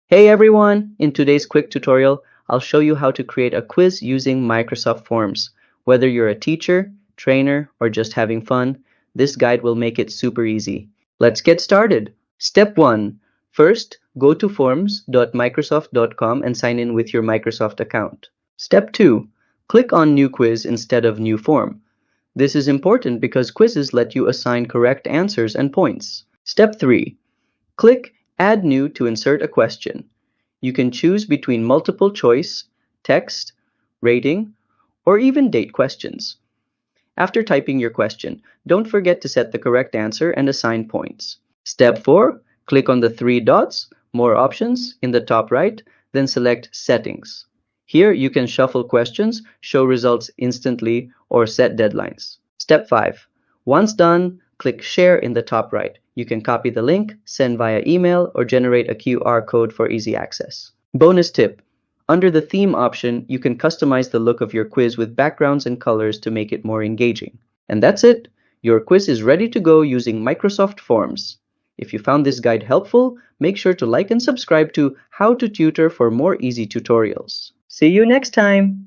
Hey everyone! In today's quick tutorial, I'll show you how to create a quiz using Microsoft Forms. Whether you're a teacher, trainer, or just having fun, this guide will make it super easy. Let's get started. Step 1. First, go to forms.microsoft.com and sign in with your Microsoft account. Step 2. Click on New Quiz instead of New Form. This is important because quizzes let you assign correct answers and points. Step 3. Click Add New to insert a question. You can choose between multiple choice, text, rating, or even date questions. After typing your question, don't forget to set the correct answer and assign points. Step 4. Click on the three dots, More Options, in the top right, then select Settings. Here you can shuffle questions, show results instantly, or set deadlines. Step 5. Once done, click Share in the top right. You can copy the link, send via email, or generate a QR code for easy access. Bonus tip. Under the Theme option, you can customize the look of your quiz with backgrounds and colors to make it more engaging. And that's it! Your quiz is ready to go using Microsoft Forms. If you found this guide helpful, make sure to like and subscribe to How to Tutor for more easy tutorials. See you next time!